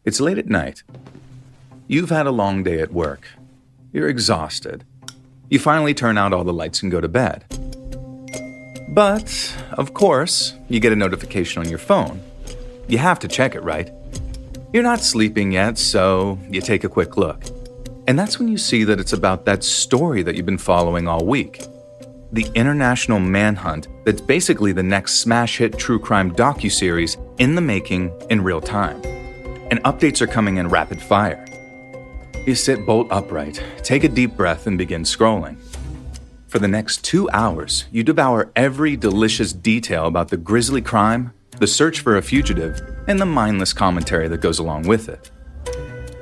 It's late at night. You've had a long day at work. You're exhausted. You finally turn out all the lights and go to bed. But, of course, you get a notification on your phone. You have to check it, right? You're not sleeping yet, so you take a quick look. And that's when you see that it's about that story that you've been following all week. The international manhunt that's basically the next smash hit true crime docuseries in the making in real time. And updates are coming in rapid fire. You sit bolt upright, take a deep breath, and begin scrolling. For the next 2 hours, you devour every delicious detail about the grisly crime, the search for a fugitive, and the mindless commentary that goes along with it.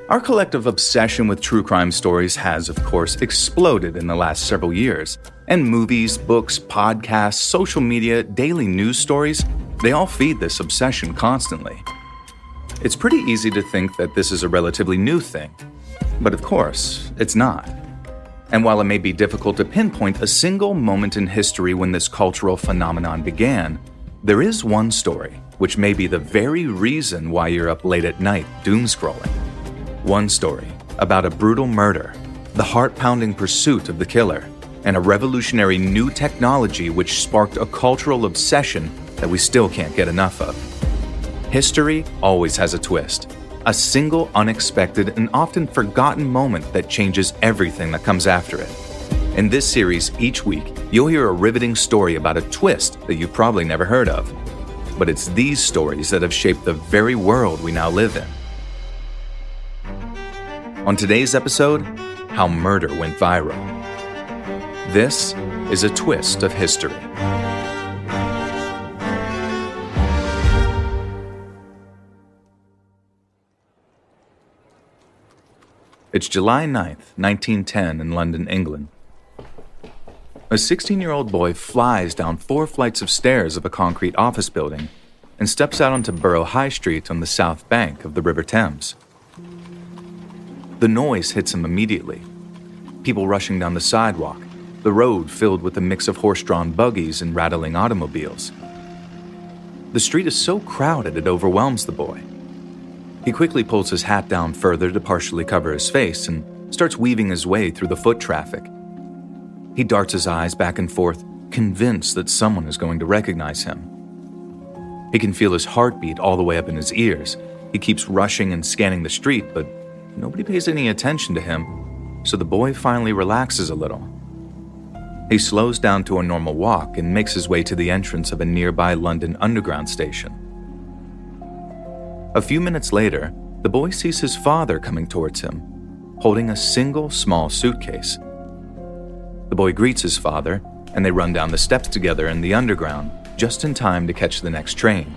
Our collective obsession with true crime stories has, of course, exploded in the last several years, and movies, books, podcasts, social media, daily news stories, they all feed this obsession constantly. It's pretty easy to think that this is a relatively new thing, but of course, it's not. And while it may be difficult to pinpoint a single moment in history when this cultural phenomenon began, there is one story which may be the very reason why you're up late at night doom scrolling. One story about a brutal murder, the heart-pounding pursuit of the killer, and a revolutionary new technology which sparked a cultural obsession that we still can't get enough of. History always has a twist, a single unexpected and often forgotten moment that changes everything that comes after it. In this series, each week, you'll hear a riveting story about a twist that you've probably never heard of. But it's these stories that have shaped the very world we now live in. On today's episode, how murder went viral. This is a twist of history. It's July 9th, 1910 in London, England. A 16-year-old boy flies down 4 flights of stairs of a concrete office building and steps out onto Borough High Street on the south bank of the River Thames. The noise hits him immediately. People rushing down the sidewalk, the road filled with a mix of horse-drawn buggies and rattling automobiles. The street is so crowded it overwhelms the boy. He quickly pulls his hat down further to partially cover his face and starts weaving his way through the foot traffic. He darts his eyes back and forth, convinced that someone is going to recognize him. He can feel his heartbeat all the way up in his ears. He keeps rushing and scanning the street, but nobody pays any attention to him, so the boy finally relaxes a little. He slows down to a normal walk and makes his way to the entrance of a nearby London Underground station. A few minutes later, the boy sees his father coming towards him, holding a single small suitcase. The boy greets his father, and they run down the steps together in the Underground, just in time to catch the next train.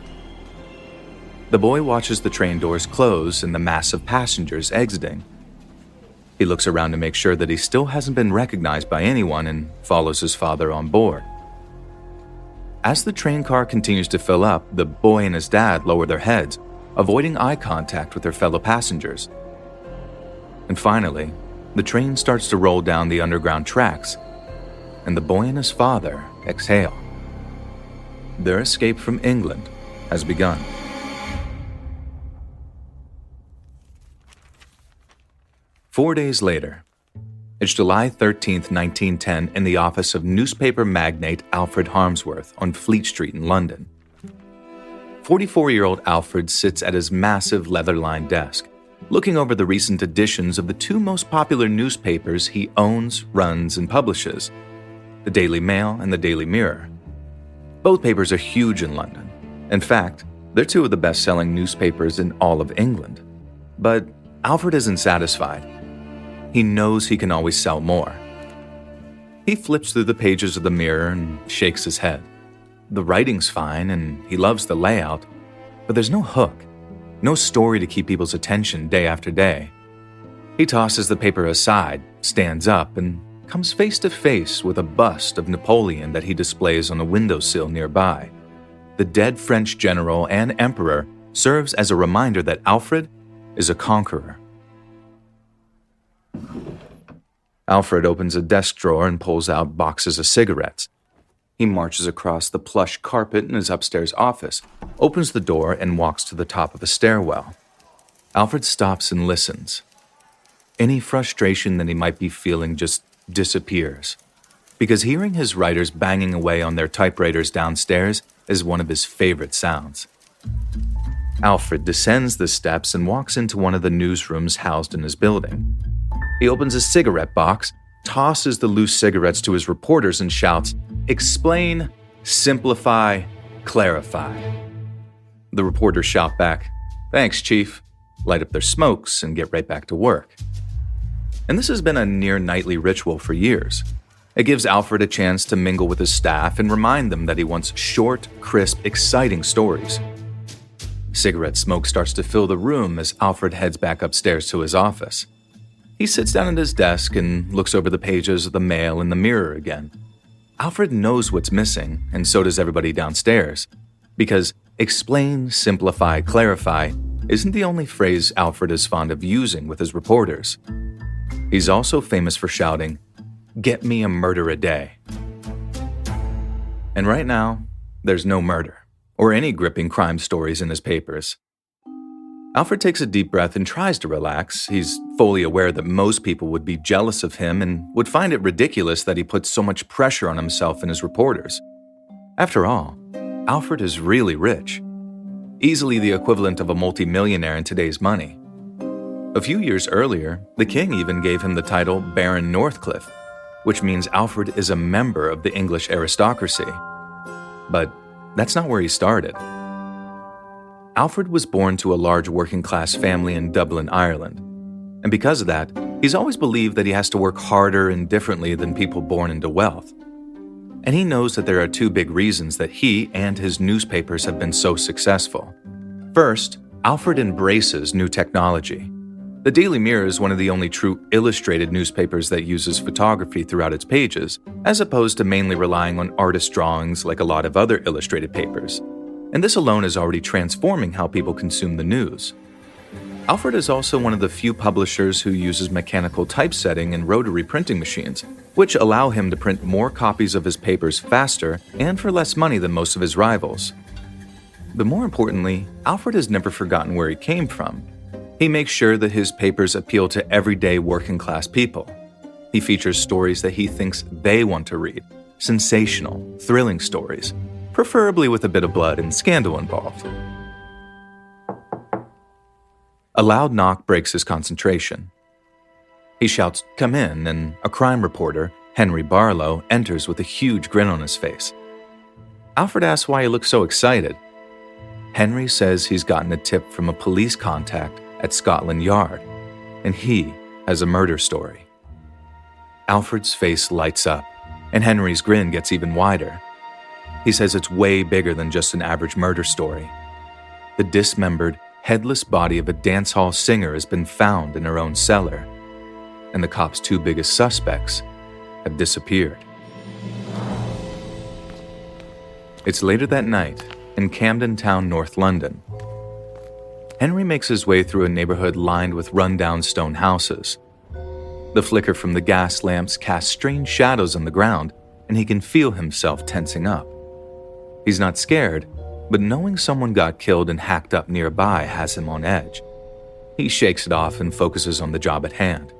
The boy watches the train doors close and the mass of passengers exiting. He looks around to make sure that he still hasn't been recognized by anyone and follows his father on board. As the train car continues to fill up, the boy and his dad lower their heads, avoiding eye contact with their fellow passengers. And finally, the train starts to roll down the underground tracks, and the boy and his father exhale. Their escape from England has begun. Four days later, it's July 13th, 1910, in the office of newspaper magnate Alfred Harmsworth on Fleet Street in London. 44-year-old Alfred sits at his massive leather-lined desk, looking over the recent editions of the 2 most popular newspapers he owns, runs, and publishes, the Daily Mail and the Daily Mirror. Both papers are huge in London. In fact, they're 2 of the best-selling newspapers in all of England. But Alfred isn't satisfied. He knows he can always sell more. He flips through the pages of the Mirror and shakes his head. The writing's fine and he loves the layout, but there's no hook, no story to keep people's attention day after day. He tosses the paper aside, stands up, and comes face to face with a bust of Napoleon that he displays on a windowsill nearby. The dead French general and emperor serves as a reminder that Alfred is a conqueror. Alfred opens a desk drawer and pulls out boxes of cigarettes. He marches across the plush carpet in his upstairs office, opens the door, and walks to the top of a stairwell. Alfred stops and listens. Any frustration that he might be feeling just disappears, because hearing his writers banging away on their typewriters downstairs is one of his favorite sounds. Alfred descends the steps and walks into one of the newsrooms housed in his building. He opens a cigarette box, tosses the loose cigarettes to his reporters, and shouts, "Explain, simplify, clarify." The reporters shout back, "Thanks, Chief," light up their smokes, and get right back to work. And this has been a near-nightly ritual for years. It gives Alfred a chance to mingle with his staff and remind them that he wants short, crisp, exciting stories. Cigarette smoke starts to fill the room as Alfred heads back upstairs to his office. He sits down at his desk and looks over the pages of the Mail in the Mirror again. Alfred knows what's missing, and so does everybody downstairs, because explain, simplify, clarify isn't the only phrase Alfred is fond of using with his reporters. He's also famous for shouting, "Get me a murder a day." And right now, there's no murder or any gripping crime stories in his papers. Alfred takes a deep breath and tries to relax. He's fully aware that most people would be jealous of him and would find it ridiculous that he puts so much pressure on himself and his reporters. After all, Alfred is really rich, easily the equivalent of a multimillionaire in today's money. A few years earlier, the king even gave him the title Baron Northcliffe, which means Alfred is a member of the English aristocracy. But that's not where he started. Alfred was born to a large working-class family in Dublin, Ireland. And because of that, he's always believed that he has to work harder and differently than people born into wealth. And he knows that there are two big reasons that he and his newspapers have been so successful. First, Alfred embraces new technology. The Daily Mirror is one of the only true illustrated newspapers that uses photography throughout its pages, as opposed to mainly relying on artist drawings like a lot of other illustrated papers. And this alone is already transforming how people consume the news. Alfred is also one of the few publishers who uses mechanical typesetting and rotary printing machines, which allow him to print more copies of his papers faster and for less money than most of his rivals. But more importantly, Alfred has never forgotten where he came from. He makes sure that his papers appeal to everyday working-class people. He features stories that he thinks they want to read, sensational, thrilling stories, preferably with a bit of blood and scandal involved. A loud knock breaks his concentration. He shouts, "Come in," and a crime reporter, Henry Barlow, enters with a huge grin on his face. Alfred asks why he looks so excited. Henry says he's gotten a tip from a police contact at Scotland Yard, and he has a murder story. Alfred's face lights up, and Henry's grin gets even wider. He says it's way bigger than just an average murder story. The dismembered, headless body of a dance hall singer has been found in her own cellar, and the cops' two biggest suspects have disappeared. It's later that night in Camden Town, North London. Henry makes his way through a neighborhood lined with run-down stone houses. The flicker from the gas lamps casts strange shadows on the ground, and he can feel himself tensing up. He's not scared, but knowing someone got killed and hacked up nearby has him on edge. He shakes it off and focuses on the job at hand.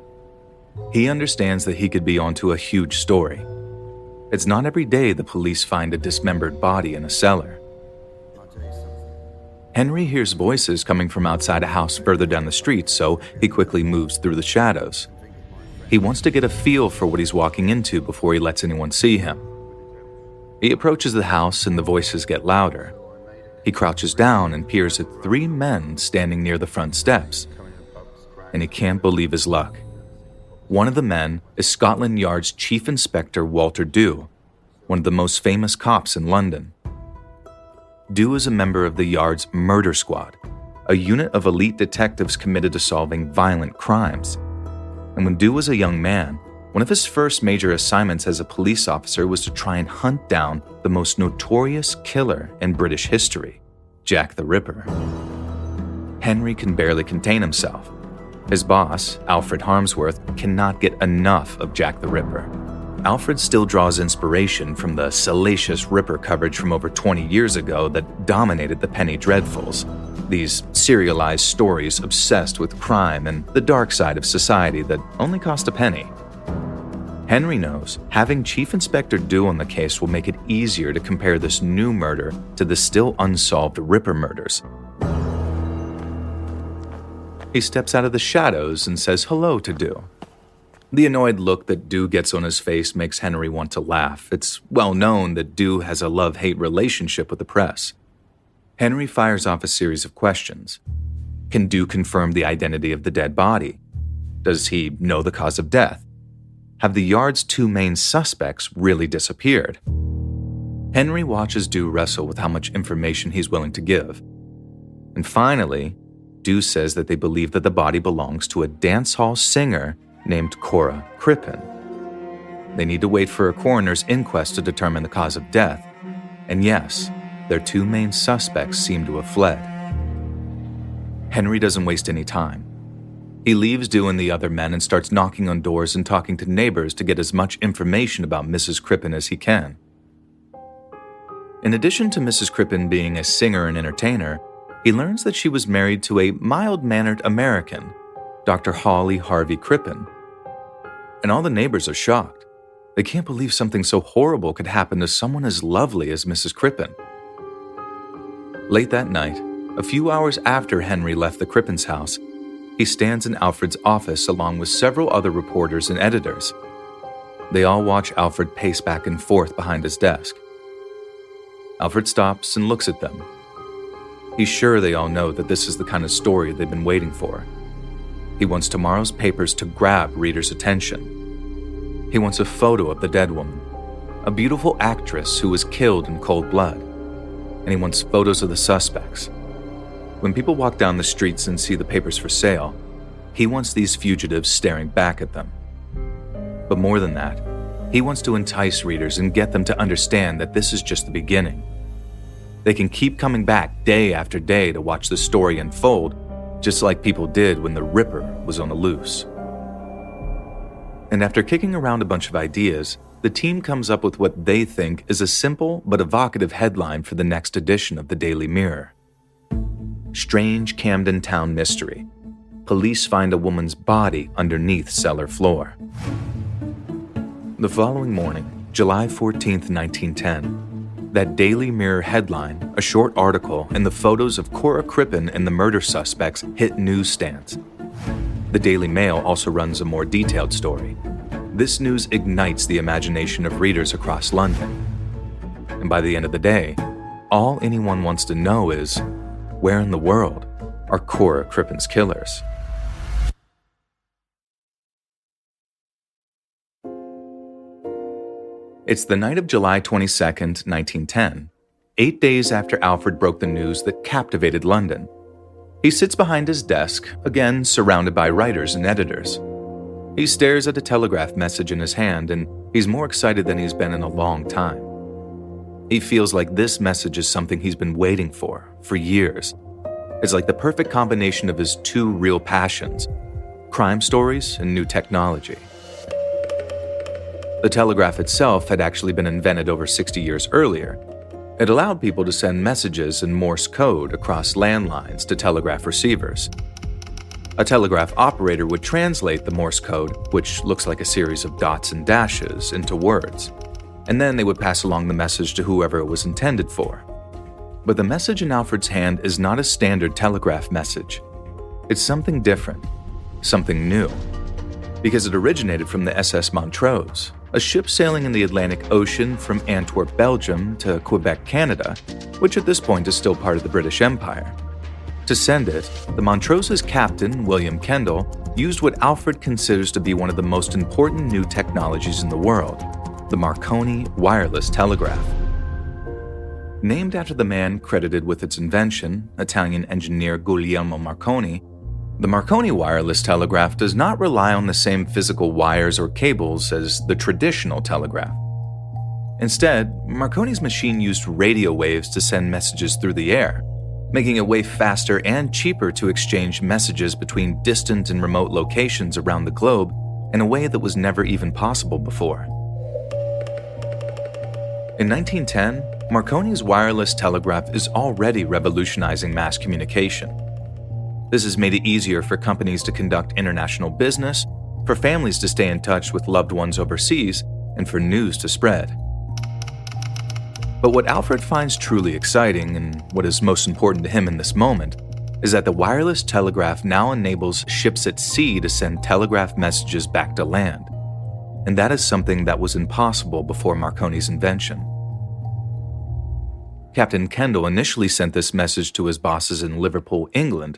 He understands that he could be onto a huge story. It's not every day the police find a dismembered body in a cellar. Henry hears voices coming from outside a house further down the street, so he quickly moves through the shadows. He wants to get a feel for what he's walking into before he lets anyone see him. He approaches the house and the voices get louder. He crouches down and peers at three men standing near the front steps. And he can't believe his luck. One of the men is Scotland Yard's Chief Inspector Walter Dew, one of the most famous cops in London. Dew is a member of the Yard's Murder Squad, a unit of elite detectives committed to solving violent crimes. And when Dew was a young man, one of his first major assignments as a police officer was to try and hunt down the most notorious killer in British history, Jack the Ripper. Henry can barely contain himself. His boss, Alfred Harmsworth, cannot get enough of Jack the Ripper. Alfred still draws inspiration from the salacious Ripper coverage from over 20 years ago that dominated the penny dreadfuls. These serialized stories obsessed with crime and the dark side of society that only cost a penny. Henry knows having Chief Inspector Dew on the case will make it easier to compare this new murder to the still unsolved Ripper murders. He steps out of the shadows and says hello to Dew. The annoyed look that Dew gets on his face makes Henry want to laugh. It's well known that Dew has a love-hate relationship with the press. Henry fires off a series of questions. Can Dew confirm the identity of the dead body? Does he know the cause of death? Have the yard's two main suspects really disappeared? Henry watches Dew wrestle with how much information he's willing to give. And finally, Dew says that they believe that the body belongs to a dance hall singer named Cora Crippen. They need to wait for a coroner's inquest to determine the cause of death. And yes, their two main suspects seem to have fled. Henry doesn't waste any time. He leaves Dew and the other men and starts knocking on doors and talking to neighbors to get as much information about Mrs. Crippen as he can. In addition to Mrs. Crippen being a singer and entertainer, he learns that she was married to a mild-mannered American, Dr. Hawley Harvey Crippen. And all the neighbors are shocked. They can't believe something so horrible could happen to someone as lovely as Mrs. Crippen. Late that night, a few hours after Henry left the Crippen's house, he stands in Alfred's office along with several other reporters and editors. They all watch Alfred pace back and forth behind his desk. Alfred stops and looks at them. He's sure they all know that this is the kind of story they've been waiting for. He wants tomorrow's papers to grab readers' attention. He wants a photo of the dead woman, a beautiful actress who was killed in cold blood. And he wants photos of the suspects. When people walk down the streets and see the papers for sale, he wants these fugitives staring back at them. But more than that, he wants to entice readers and get them to understand that this is just the beginning. They can keep coming back day after day to watch the story unfold, just like people did when the Ripper was on the loose. And after kicking around a bunch of ideas, the team comes up with what they think is a simple but evocative headline for the next edition of the Daily Mirror. Strange Camden Town Mystery. Police find a woman's body underneath cellar floor. The following morning, July 14th, 1910, that Daily Mirror headline, a short article, and the photos of Cora Crippen and the murder suspects hit newsstands. The Daily Mail also runs a more detailed story. This news ignites the imagination of readers across London. And by the end of the day, all anyone wants to know is, where in the world are Cora Crippen's killers? It's the night of July 22nd, 1910, 8 days after Alfred broke the news that captivated London. He sits behind his desk, again surrounded by writers and editors. He stares at a telegraph message in his hand, and he's more excited than he's been in a long time. He feels like this message is something he's been waiting for years. It's like the perfect combination of his two real passions, crime stories and new technology. The telegraph itself had actually been invented over 60 years earlier. It allowed people to send messages in Morse code across landlines to telegraph receivers. A telegraph operator would translate the Morse code, which looks like a series of dots and dashes, into words, and then they would pass along the message to whoever it was intended for. But the message in Alfred's hand is not a standard telegraph message. It's something different, something new, because it originated from the SS Montrose, a ship sailing in the Atlantic Ocean from Antwerp, Belgium to Quebec, Canada, which at this point is still part of the British Empire. To send it, the Montrose's captain, William Kendall, used what Alfred considers to be one of the most important new technologies in the world, the Marconi wireless telegraph. Named after the man credited with its invention, Italian engineer Guglielmo Marconi, the Marconi wireless telegraph does not rely on the same physical wires or cables as the traditional telegraph. Instead, Marconi's machine used radio waves to send messages through the air, making it way faster and cheaper to exchange messages between distant and remote locations around the globe in a way that was never even possible before. In 1910, Marconi's wireless telegraph is already revolutionizing mass communication. This has made it easier for companies to conduct international business, for families to stay in touch with loved ones overseas, and for news to spread. But what Alfred finds truly exciting, and what is most important to him in this moment, is that the wireless telegraph now enables ships at sea to send telegraph messages back to land. And that is something that was impossible before Marconi's invention. Captain Kendall initially sent this message to his bosses in Liverpool, England,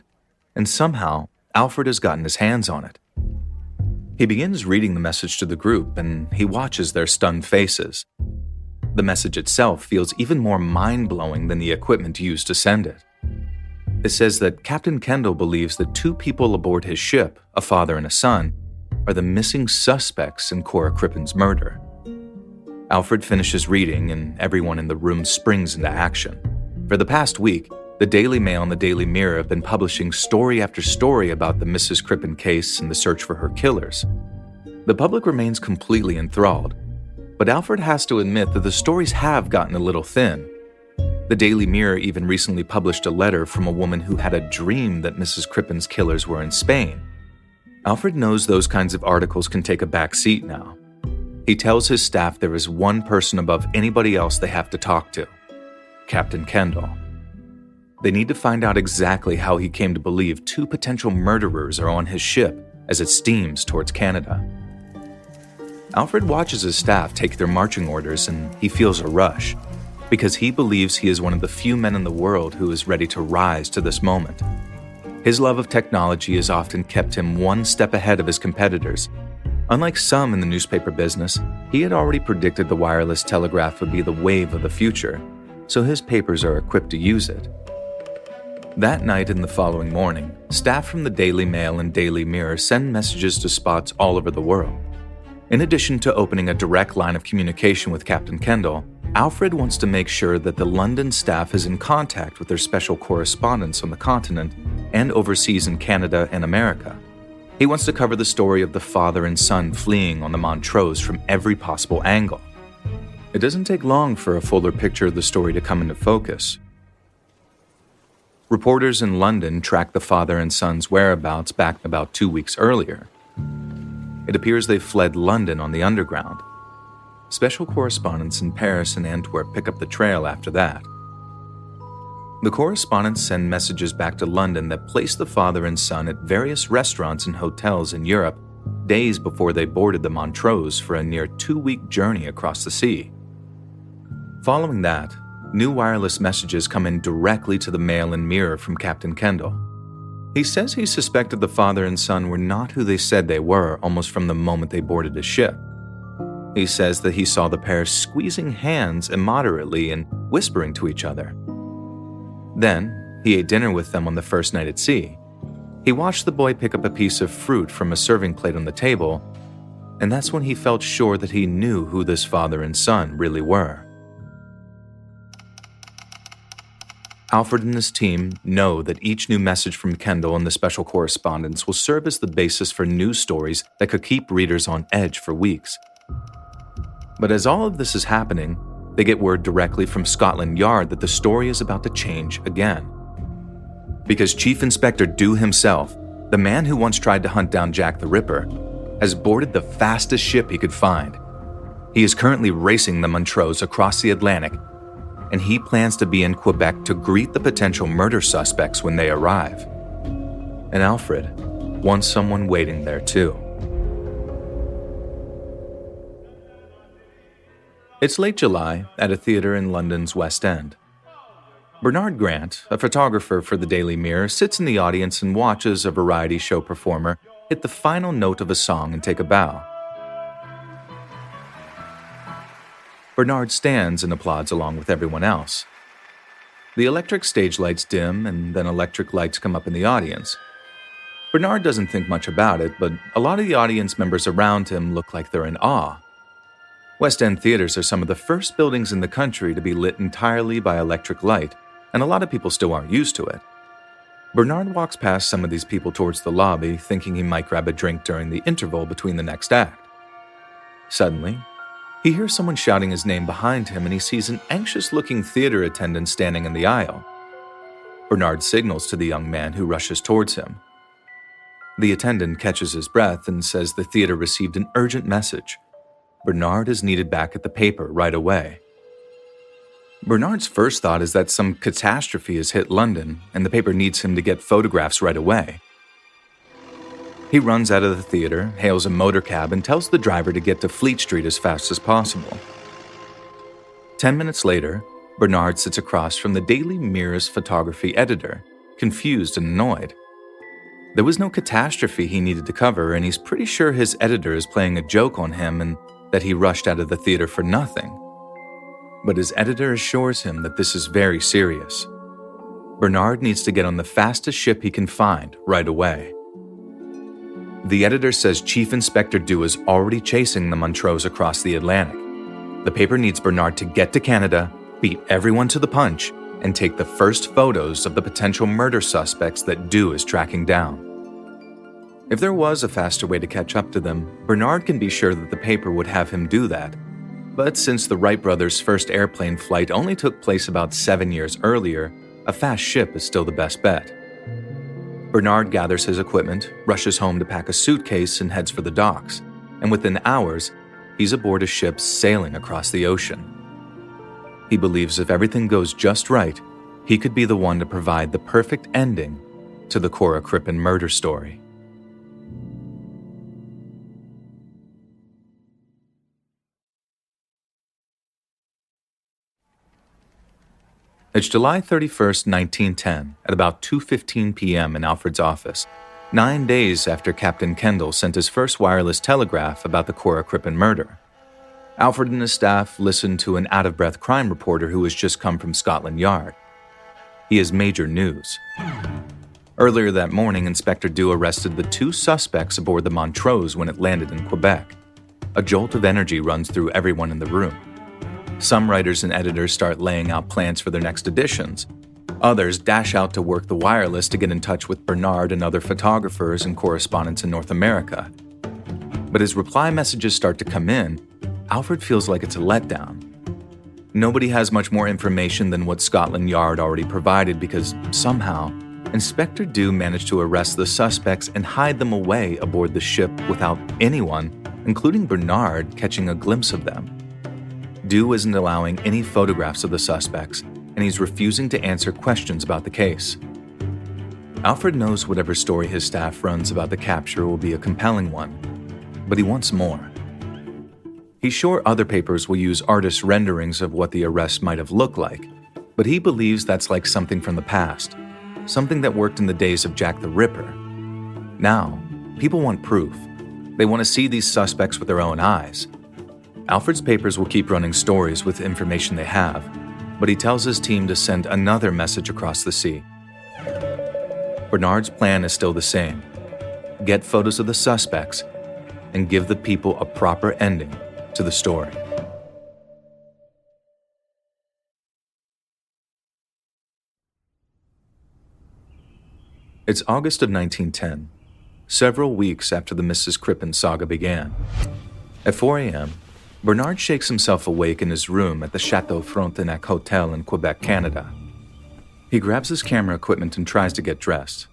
and somehow Alfred has gotten his hands on it. He begins reading the message to the group, and he watches their stunned faces. The message itself feels even more mind-blowing than the equipment used to send it. It says that Captain Kendall believes that two people aboard his ship, a father and a son, are the missing suspects in Cora Crippen's murder. Alfred finishes reading, and everyone in the room springs into action. For the past week, the Daily Mail and the Daily Mirror have been publishing story after story about the Mrs. Crippen case and the search for her killers. The public remains completely enthralled, but Alfred has to admit that the stories have gotten a little thin. The Daily Mirror even recently published a letter from a woman who had a dream that Mrs. Crippen's killers were in Spain. Alfred knows those kinds of articles can take a back seat now. He tells his staff there is one person above anybody else they have to talk to: Captain Kendall. They need to find out exactly how he came to believe two potential murderers are on his ship as it steams towards Canada. Alfred watches his staff take their marching orders, and he feels a rush, because he believes he is one of the few men in the world who is ready to rise to this moment. His love of technology has often kept him one step ahead of his competitors. Unlike some in the newspaper business, he had already predicted the wireless telegraph would be the wave of the future, so his papers are equipped to use it. That night and the following morning, staff from the Daily Mail and Daily Mirror send messages to spots all over the world. In addition to opening a direct line of communication with Captain Kendall, Alfred wants to make sure that the London staff is in contact with their special correspondents on the continent and overseas in Canada and America. He wants to cover the story of the father and son fleeing on the Montrose from every possible angle. It doesn't take long for a fuller picture of the story to come into focus. Reporters in London tracked the father and son's whereabouts back about 2 weeks earlier. It appears they fled London on the Underground. Special correspondents in Paris and Antwerp pick up the trail after that. The correspondents send messages back to London that place the father and son at various restaurants and hotels in Europe days before they boarded the Montrose for a near 2-week journey across the sea. Following that, new wireless messages come in directly to the Mail and Mirror from Captain Kendall. He says he suspected the father and son were not who they said they were almost from the moment they boarded his ship. He says that he saw the pair squeezing hands immoderately and whispering to each other. Then, he ate dinner with them on the first night at sea. He watched the boy pick up a piece of fruit from a serving plate on the table, and that's when he felt sure that he knew who this father and son really were. Alfred and his team know that each new message from Kendall and the special correspondents will serve as the basis for news stories that could keep readers on edge for weeks. But as all of this is happening, they get word directly from Scotland Yard that the story is about to change again. Because Chief Inspector Dew himself, the man who once tried to hunt down Jack the Ripper, has boarded the fastest ship he could find. He is currently racing the Montrose across the Atlantic, and he plans to be in Quebec to greet the potential murder suspects when they arrive. And Alfred wants someone waiting there too. It's late July at a theater in London's West End. Bernard Grant, a photographer for the Daily Mirror, sits in the audience and watches a variety show performer hit the final note of a song and take a bow. Bernard stands and applauds along with everyone else. The electric stage lights dim, and then electric lights come up in the audience. Bernard doesn't think much about it, but a lot of the audience members around him look like they're in awe. West End theaters are some of the first buildings in the country to be lit entirely by electric light, and a lot of people still aren't used to it. Bernard walks past some of these people towards the lobby, thinking he might grab a drink during the interval between the next act. Suddenly, He hears someone shouting his name behind him and he sees an anxious-looking theater attendant standing in the aisle. Bernard signals to the young man who rushes towards him. The attendant catches his breath and says the theater received an urgent message. Bernard is needed back at the paper right away. Bernard's first thought is that some catastrophe has hit London and the paper needs him to get photographs right away. He runs out of the theater, hails a motor cab, and tells the driver to get to Fleet Street as fast as possible. 10 minutes later, Bernard sits across from the Daily Mirror's photography editor, confused and annoyed. There was no catastrophe he needed to cover, and he's pretty sure his editor is playing a joke on him and that he rushed out of the theater for nothing. But his editor assures him that this is very serious. Bernard needs to get on the fastest ship he can find right away. The editor says Chief Inspector Dew is already chasing the Montrose across the Atlantic. The paper needs Bernard to get to Canada, beat everyone to the punch, and take the first photos of the potential murder suspects that Dew is tracking down. If there was a faster way to catch up to them, Bernard can be sure that the paper would have him do that. But since the Wright brothers' first airplane flight only took place about 7 years earlier, a fast ship is still the best bet. Bernard gathers his equipment, rushes home to pack a suitcase, and heads for the docks. And within hours, he's aboard a ship sailing across the ocean. He believes if everything goes just right, he could be the one to provide the perfect ending to the Cora Crippen murder story. It's July 31st, 1910, at about 2:15 p.m. in Alfred's office, 9 days after Captain Kendall sent his first wireless telegraph about the Cora Crippen murder. Alfred and his staff listened to an out-of-breath crime reporter who has just come from Scotland Yard. He has major news. Earlier that morning, Inspector Dew arrested the 2 suspects aboard the Montrose when it landed in Quebec. A jolt of energy runs through everyone in the room. Some writers and editors start laying out plans for their next editions. Others dash out to work the wireless to get in touch with Bernard and other photographers and correspondents in North America. But as reply messages start to come in, Alfred feels like it's a letdown. Nobody has much more information than what Scotland Yard already provided because somehow, Inspector Dew managed to arrest the suspects and hide them away aboard the ship without anyone, including Bernard, catching a glimpse of them. Dew isn't allowing any photographs of the suspects, and he's refusing to answer questions about the case. Alfred knows whatever story his staff runs about the capture will be a compelling one, but he wants more. He's sure other papers will use artist renderings of what the arrest might have looked like, but he believes that's like something from the past, something that worked in the days of Jack the Ripper. Now, people want proof. They want to see these suspects with their own eyes. Alfred's papers will keep running stories with information they have, but he tells his team to send another message across the sea. Bernard's plan is still the same. Get photos of the suspects and give the people a proper ending to the story. It's August of 1910, several weeks after the Mrs. Crippen saga began. At 4 a.m., Bernard shakes himself awake in his room at the Chateau Frontenac Hotel in Quebec, Canada. He grabs his camera equipment and tries to get dressed.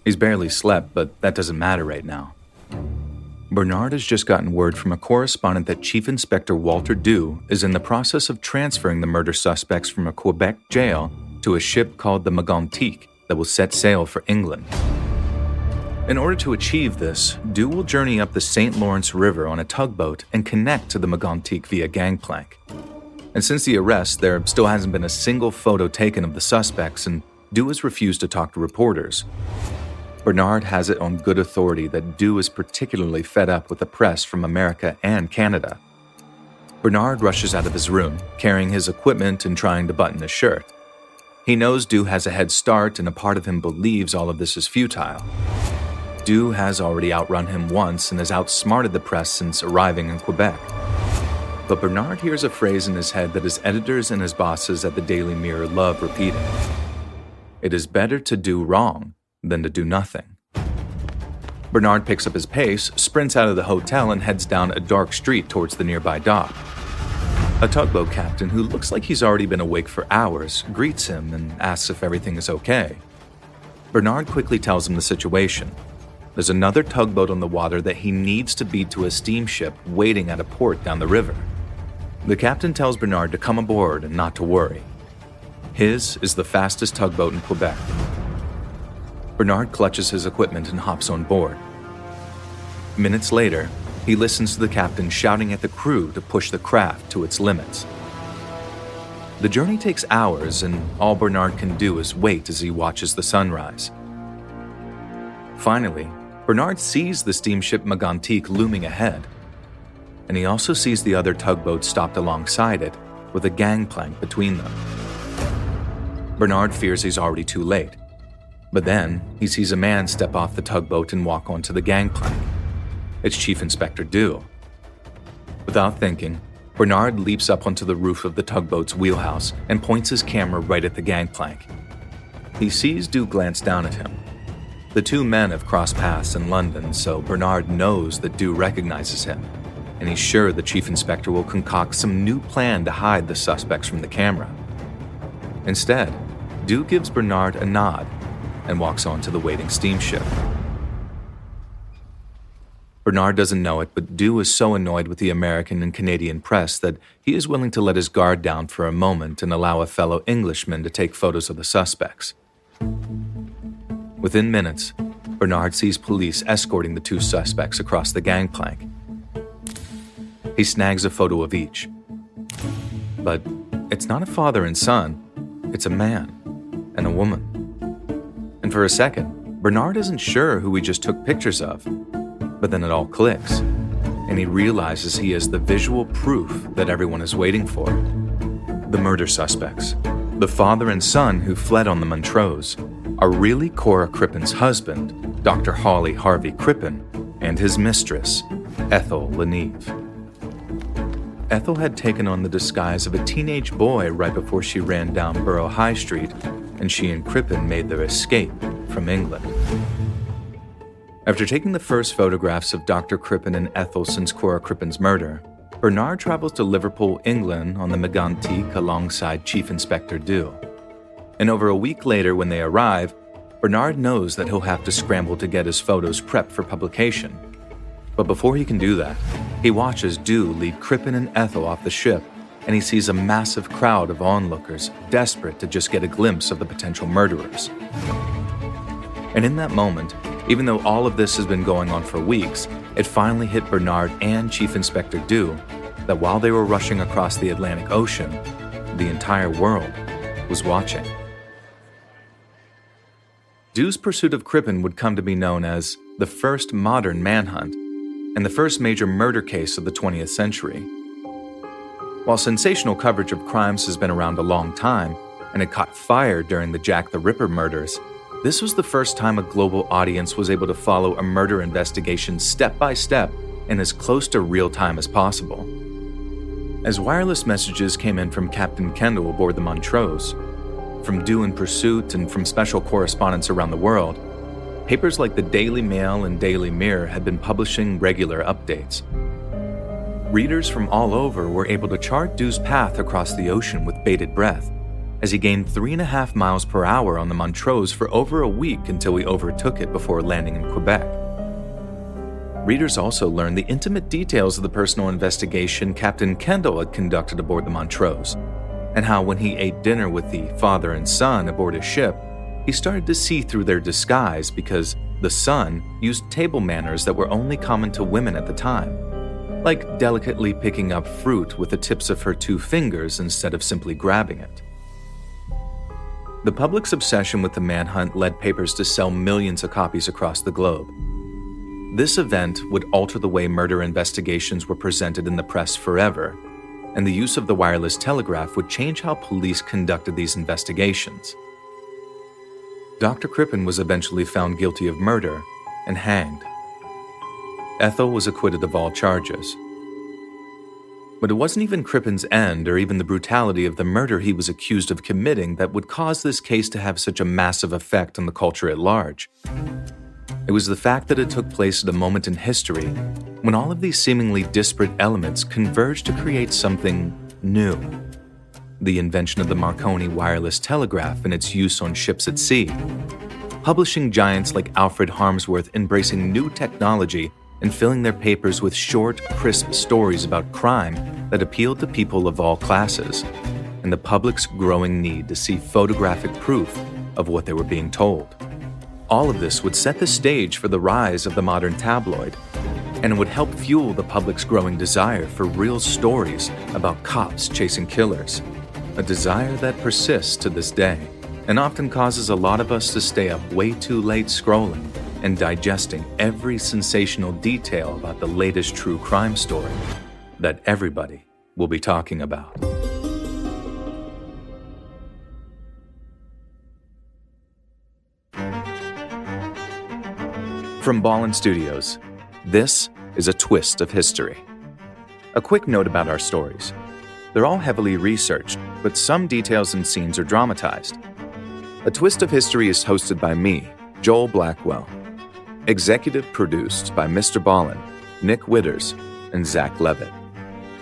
He's barely slept, but that doesn't matter right now. Bernard has just gotten word from a correspondent that Chief Inspector Walter Dew is in the process of transferring the murder suspects from a Quebec jail to a ship called the Magantique that will set sail for England. In order to achieve this, Dew will journey up the St. Lawrence River on a tugboat and connect to the Magantique via gangplank. And since the arrest, there still hasn't been a single photo taken of the suspects, and Dew has refused to talk to reporters. Bernard has it on good authority that Dew is particularly fed up with the press from America and Canada. Bernard rushes out of his room, carrying his equipment and trying to button his shirt. He knows Dew has a head start, and a part of him believes all of this is futile. Dew has already outrun him once and has outsmarted the press since arriving in Quebec. But Bernard hears a phrase in his head that his editors and his bosses at the Daily Mirror love repeating. It is better to do wrong than to do nothing. Bernard picks up his pace, sprints out of the hotel, and heads down a dark street towards the nearby dock. A tugboat captain who looks like he's already been awake for hours greets him and asks if everything is okay. Bernard quickly tells him the situation. There's another tugboat on the water that he needs to beat to a steamship waiting at a port down the river. The captain tells Bernard to come aboard and not to worry. His is the fastest tugboat in Quebec. Bernard clutches his equipment and hops on board. Minutes later, he listens to the captain shouting at the crew to push the craft to its limits. The journey takes hours, and all Bernard can do is wait as he watches the sunrise. Finally, Bernard sees the steamship Megantic looming ahead, and he also sees the other tugboat stopped alongside it with a gangplank between them. Bernard fears he's already too late, but then he sees a man step off the tugboat and walk onto the gangplank. It's Chief Inspector Dew. Without thinking, Bernard leaps up onto the roof of the tugboat's wheelhouse and points his camera right at the gangplank. He sees Dew glance down at him. The two men have crossed paths in London, so Bernard knows that Dew recognizes him, and he's sure the Chief Inspector will concoct some new plan to hide the suspects from the camera. Instead, Dew gives Bernard a nod and walks on to the waiting steamship. Bernard doesn't know it, but Dew is so annoyed with the American and Canadian press that he is willing to let his guard down for a moment and allow a fellow Englishman to take photos of the suspects. Within minutes, Bernard sees police escorting the two suspects across the gangplank. He snags a photo of each. But it's not a father and son, it's a man and a woman. And for a second, Bernard isn't sure who he just took pictures of. But then it all clicks, and he realizes he is the visual proof that everyone is waiting for. The murder suspects, the father and son who fled on the Montrose, are really Cora Crippen's husband, Dr. Hawley Harvey Crippen, and his mistress, Ethel Leneve. Ethel had taken on the disguise of a teenage boy right before she ran down Borough High Street, and she and Crippen made their escape from England. After taking the first photographs of Dr. Crippen and Ethel since Cora Crippen's murder, Bernard travels to Liverpool, England on the Megantic alongside Chief Inspector Dew. And over a week later when they arrive, Bernard knows that he'll have to scramble to get his photos prepped for publication. But before he can do that, he watches Dew lead Crippen and Ethel off the ship, and he sees a massive crowd of onlookers desperate to just get a glimpse of the potential murderers. And in that moment, even though all of this has been going on for weeks, it finally hit Bernard and Chief Inspector Dew that while they were rushing across the Atlantic Ocean, the entire world was watching. Dew's pursuit of Crippen would come to be known as the first modern manhunt and the first major murder case of the 20th century. While sensational coverage of crimes has been around a long time and it caught fire during the Jack the Ripper murders, this was the first time a global audience was able to follow a murder investigation step by step and as close to real time as possible. As wireless messages came in from Captain Kendall aboard the Montrose, from Dew in pursuit and from special correspondents around the world, papers like the Daily Mail and Daily Mirror had been publishing regular updates. Readers from all over were able to chart Dew's path across the ocean with bated breath, as he gained 3.5 miles per hour on the Montrose for over a week until he overtook it before landing in Quebec. Readers also learned the intimate details of the personal investigation Captain Kendall had conducted aboard the Montrose, and how when he ate dinner with the father and son aboard his ship, he started to see through their disguise because the son used table manners that were only common to women at the time, like delicately picking up fruit with the tips of her 2 fingers instead of simply grabbing it. The public's obsession with the manhunt led papers to sell millions of copies across the globe. This event would alter the way murder investigations were presented in the press forever, and the use of the wireless telegraph would change how police conducted these investigations. Dr. Crippen was eventually found guilty of murder and hanged. Ethel was acquitted of all charges. But it wasn't even Crippen's end or even the brutality of the murder he was accused of committing that would cause this case to have such a massive effect on the culture at large. It was the fact that it took place at a moment in history when all of these seemingly disparate elements converged to create something new. The invention of the Marconi wireless telegraph and its use on ships at sea. Publishing giants like Alfred Harmsworth embracing new technology and filling their papers with short, crisp stories about crime that appealed to people of all classes, and the public's growing need to see photographic proof of what they were being told. All of this would set the stage for the rise of the modern tabloid, and would help fuel the public's growing desire for real stories about cops chasing killers, a desire that persists to this day and often causes a lot of us to stay up way too late scrolling and digesting every sensational detail about the latest true crime story that everybody will be talking about. From Ballin Studios, this is A Twist of History. A quick note about our stories. They're all heavily researched, but some details and scenes are dramatized. A Twist of History is hosted by me, Joel Blackwell. Executive produced by Mr. Ballin, Nick Witters, and Zach Levitt.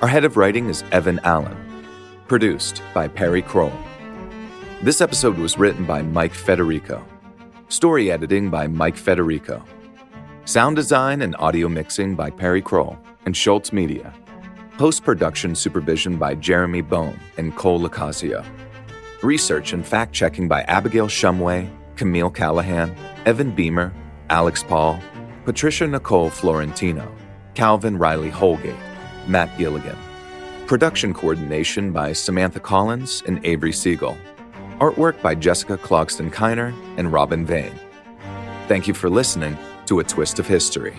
Our head of writing is Evan Allen. Produced by Perry Kroll. This episode was written by Mike Federico. Story editing by Mike Federico. Sound design and audio mixing by Perry Kroll and Schultz Media. Post-production supervision by Jeremy Bone and Cole Lacazio. Research and fact-checking by Abigail Shumway, Camille Callahan, Evan Beamer, Alex Paul, Patricia Nicole Florentino, Calvin Riley Holgate, Matt Gilligan. Production coordination by Samantha Collins and Avery Siegel. Artwork by Jessica Clogston-Kiner and Robin Vane. Thank you for listening to A Twist of History.